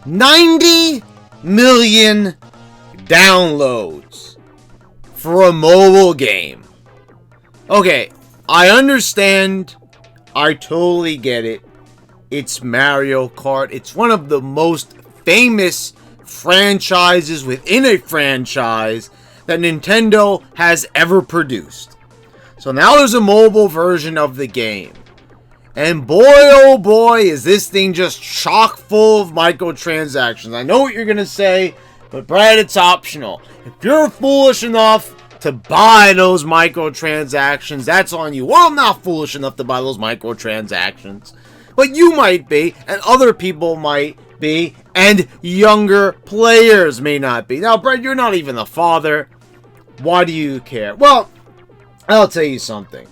90 million downloads for a mobile game. Okay, I understand. I totally get it. It's Mario Kart. It's one of the most famous franchises within a franchise that Nintendo has ever produced. So now there's a mobile version of the game. And boy, oh boy, is this thing just chock full of microtransactions. I know what you're going to say, but Brad, it's optional. If you're foolish enough to buy those microtransactions, that's on you. Well, I'm not foolish enough to buy those microtransactions, but you might be, and other people might be, and younger players may not be. Now, Brad, you're not even a father. Why do you care? Well, I'll tell you something.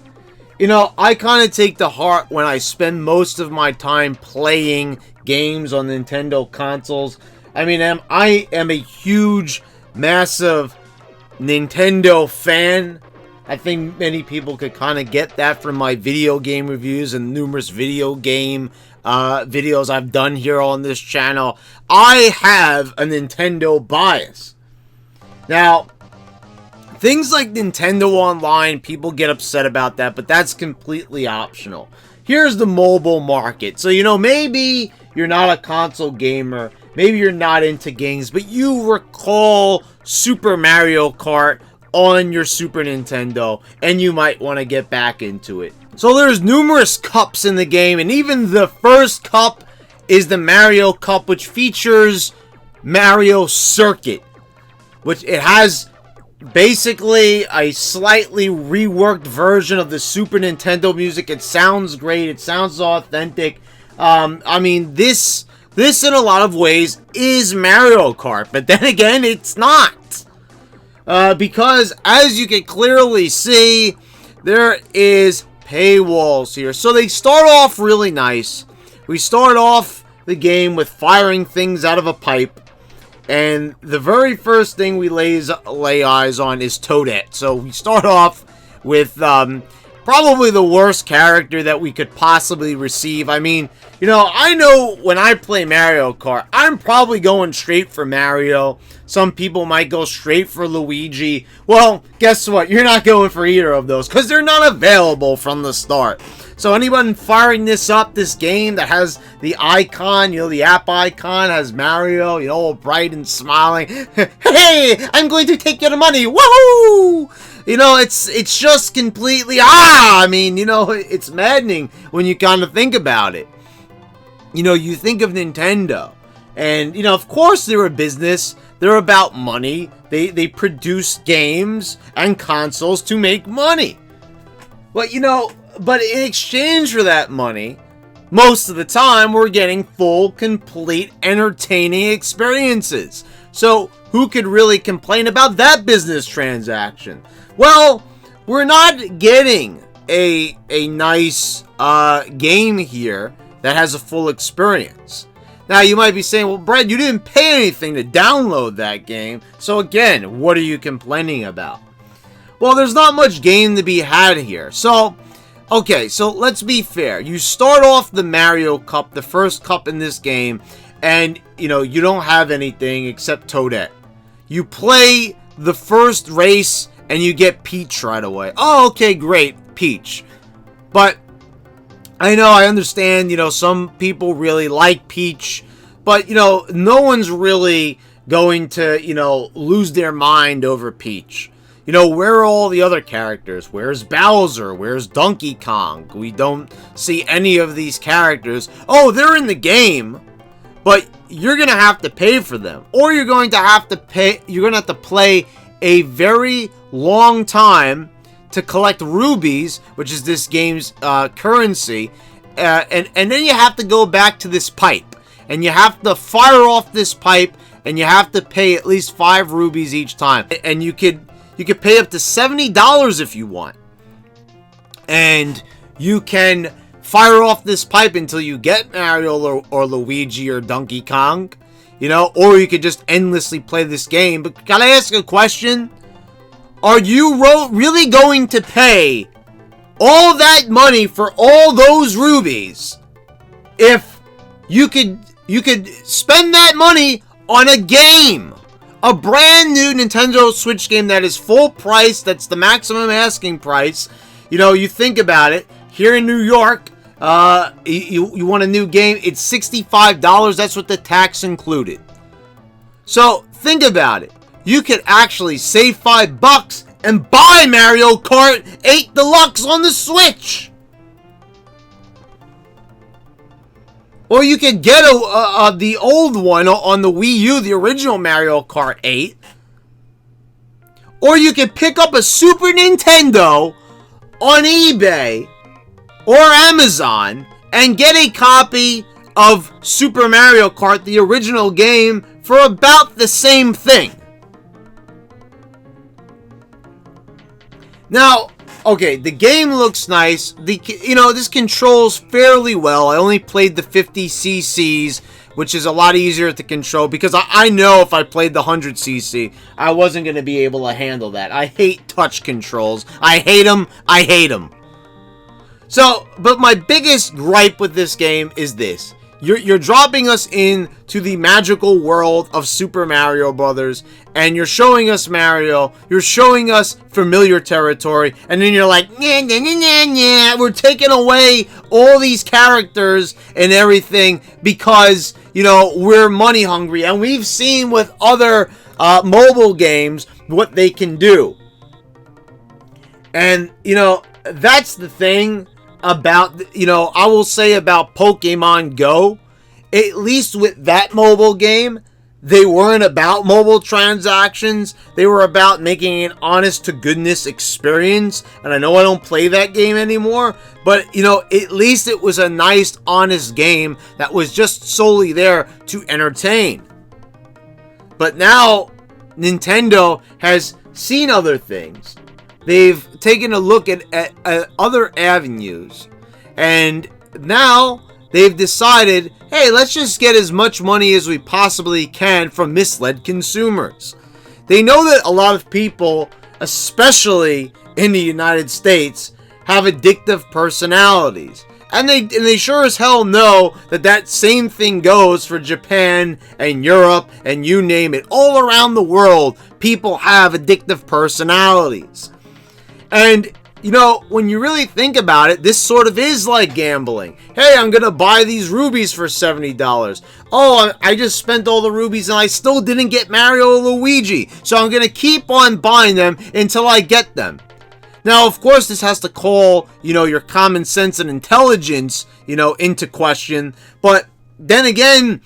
You know, I kind of take to heart when I spend most of my time playing games on Nintendo consoles. I mean, I am a huge, massive Nintendo fan. I think many people could kind of get that from my video game reviews and numerous video game videos I've done here on this channel. I have a Nintendo bias. Now, things like Nintendo Online, people get upset about that, but that's completely optional. Here's the mobile market. So, you know, maybe you're not a console gamer, maybe you're not into games, but you recall Super Mario Kart on your Super Nintendo, and you might want to get back into it. So there's numerous cups in the game, and even the first cup is the Mario Cup, which features Mario Circuit, which it has basically a slightly reworked version of the Super Nintendo music. It sounds great. It sounds authentic. I mean, this in a lot of ways is Mario Kart, but then again, it's not. Because as you can clearly see, there is paywalls here. So they start off really nice. We start off the game with firing things out of a pipe. And the very first thing we lay eyes on is Toadette. So we start off with probably the worst character that we could possibly receive. I mean, you know, I know when I play Mario Kart, I'm probably going straight for Mario. Some people might go straight for Luigi. Well, guess what? You're not going for either of those because they're not available from the start. So anyone firing this game that has the icon, you know, the app icon has Mario, you know, all bright and smiling. Hey, I'm going to take your money. Woohoo! You know, it's just completely, I mean, you know, it's maddening when you kind of think about it. You know, you think of Nintendo, and, you know, of course they're a business. They're about money. They produce games and consoles to make money. But, you know, but in exchange for that money, most of the time, we're getting full, complete, entertaining experiences. So, who could really complain about that business transaction? Well, we're not getting a nice game here that has a full experience. Now, you might be saying, well, Brad, you didn't pay anything to download that game. So again, what are you complaining about? Well, there's not much game to be had here. So, okay, so let's be fair. You start off the Mario Cup, the first cup in this game, and, you know, you don't have anything except Toadette. You play the first race, and you get Peach right away. Oh, okay, great, Peach. But I know, I understand, you know, some people really like Peach, but, you know, no one's really going to, you know, lose their mind over Peach. You know, where are all the other characters? Where's Bowser? Where's Donkey Kong? We don't see any of these characters. Oh, they're in the game, but you're going to have to pay for them. Or you're going to have to play a very long time to collect rubies, which is this game's currency, and then you have to go back to this pipe, and you have to fire off this pipe, and you have to pay at least 5 rubies each time, and you could pay up to $70 if you want, and you can fire off this pipe until you get Mario or Luigi or Donkey Kong, you know, or you could just endlessly play this game. But can I ask a question? Are you really going to pay all that money for all those rubies if you could you could spend that money on a game. A brand new Nintendo Switch game that is full price. That's the maximum asking price. You know, you think about it. Here in New York, you want a new game. It's $65. That's what the tax included. So think about it. You could actually save $5 and buy Mario Kart 8 Deluxe on the Switch. Or you could get the old one on the Wii U, the original Mario Kart 8. Or you could pick up a Super Nintendo on eBay or Amazon and get a copy of Super Mario Kart, the original game, for about the same thing. Now, okay, the game looks nice. This controls fairly well. I only played the 50cc's, which is a lot easier to control because I know if I played the 100cc, I wasn't going to be able to handle that. I hate touch controls. I hate them. I hate them. So, but my biggest gripe with this game is this. You're dropping us into the magical world of Super Mario Brothers, and you're showing us Mario, you're showing us familiar territory, and then you're like, nah, nah, nah, nah, nah. We're taking away all these characters and everything because, we're money hungry, and we've seen with other mobile games what they can do. And, that's the thing about, I will say about Pokemon Go, at least with that mobile game, they weren't about mobile transactions. They were about making an honest to goodness experience. And I know I don't play that game anymore, but at least it was a nice, honest game that was just solely there to entertain. But now Nintendo has seen other things. They've taken a look at other avenues, and now they've decided, hey, let's just get as much money as we possibly can from misled consumers. They know that a lot of people, especially in the United States, have addictive personalities. And they sure as hell know that same thing goes for Japan and Europe and you name it. All around the world, people have addictive personalities. And, when you really think about it, this sort of is like gambling. Hey, I'm going to buy these rubies for $70. Oh, I just spent all the rubies and I still didn't get Mario or Luigi. So I'm going to keep on buying them until I get them. Now, of course, this has to call, your common sense and intelligence, into question. But then again,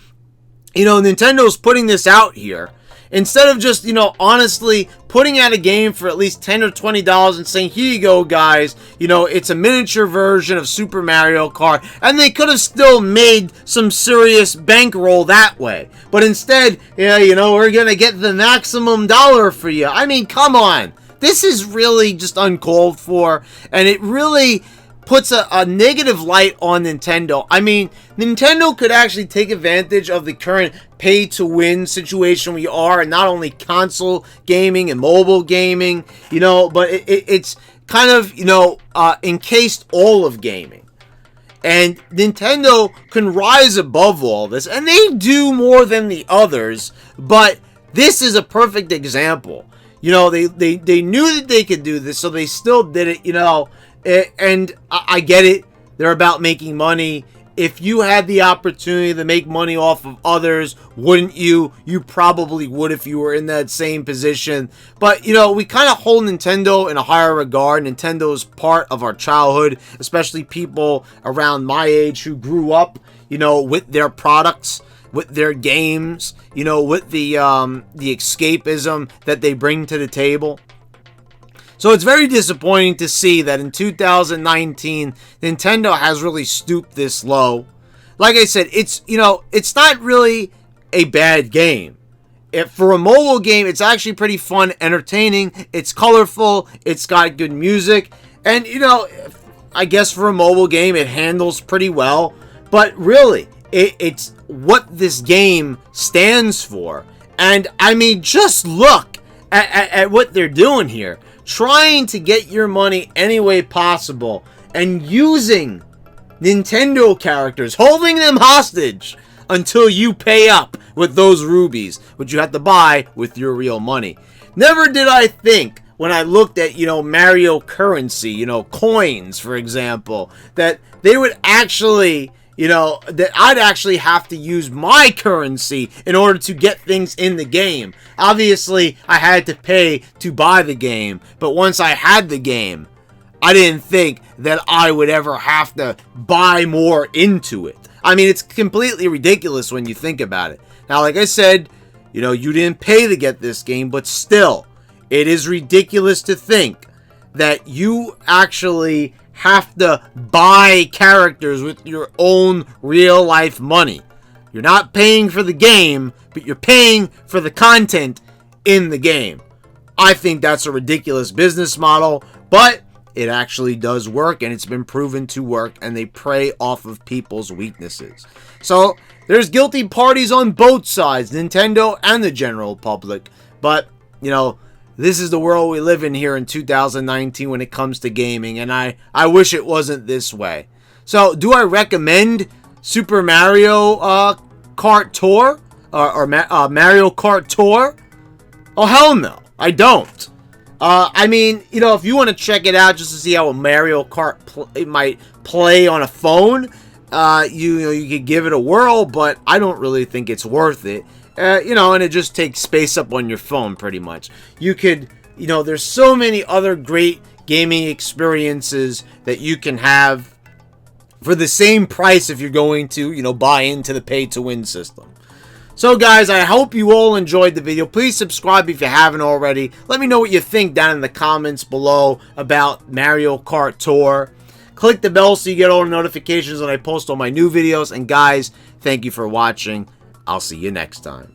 Nintendo's putting this out here. Instead of just, honestly putting out a game for at least $10 or $20 and saying, here you go, guys, it's a miniature version of Super Mario Kart, and they could have still made some serious bankroll that way. But instead, we're going to get the maximum dollar for you. I mean, come on. This is really just uncalled for, and it really puts a negative light on Nintendo. I mean, Nintendo could actually take advantage of the current pay-to-win situation we are, and not only console gaming and mobile gaming, but it's kind of, encased all of gaming. And Nintendo can rise above all this, and they do more than the others, but this is a perfect example. They knew that they could do this, so they still did it, and I get it. They're about making money. If you had the opportunity to make money off of others, wouldn't you? You probably would if you were in that same position. But, we kind of hold Nintendo in a higher regard. Nintendo is part of our childhood, especially people around my age who grew up, with their products, with their games, with the escapism that they bring to the table. So it's very disappointing to see that in 2019, Nintendo has really stooped this low. Like I said, it's not really a bad game. For a mobile game, it's actually pretty fun, entertaining. It's colorful. It's got good music. And, I guess for a mobile game, it handles pretty well. But really, it's what this game stands for. And, I mean, just look at what they're doing here. Trying to get your money any way possible and using Nintendo characters, holding them hostage. until you pay up with those rubies, which you have to buy with your real money. Never did I think, when I looked at, Mario currency, coins, for example, that they would actually, that I'd actually have to use my currency in order to get things in the game. Obviously, I had to pay to buy the game, but once I had the game, I didn't think that I would ever have to buy more into it. I mean, it's completely ridiculous when you think about it. Now, like I said, you didn't pay to get this game, but still, it is ridiculous to think that you actually have to buy characters with your own real-life money. You're not paying for the game, but you're paying for the content in the game. I think that's a ridiculous business model, but it actually does work, and it's been proven to work, and they prey off of people's weaknesses. So, there's guilty parties on both sides, Nintendo and the general public, but, this is the world we live in here in 2019 when it comes to gaming, and I wish it wasn't this way. So, do I recommend Super Mario Kart Tour? Or Mario Kart Tour? Oh, hell no. I don't. I mean, if you want to check it out just to see how a Mario Kart it might play on a phone, you could give it a whirl, but I don't really think it's worth it. And it just takes space up on your phone, pretty much. You could, there's so many other great gaming experiences that you can have for the same price if you're going to, buy into the pay-to-win system. So, guys, I hope you all enjoyed the video. Please subscribe if you haven't already. Let me know what you think down in the comments below about Mario Kart Tour. Click the bell so you get all the notifications when I post all my new videos. And, guys, thank you for watching. I'll see you next time.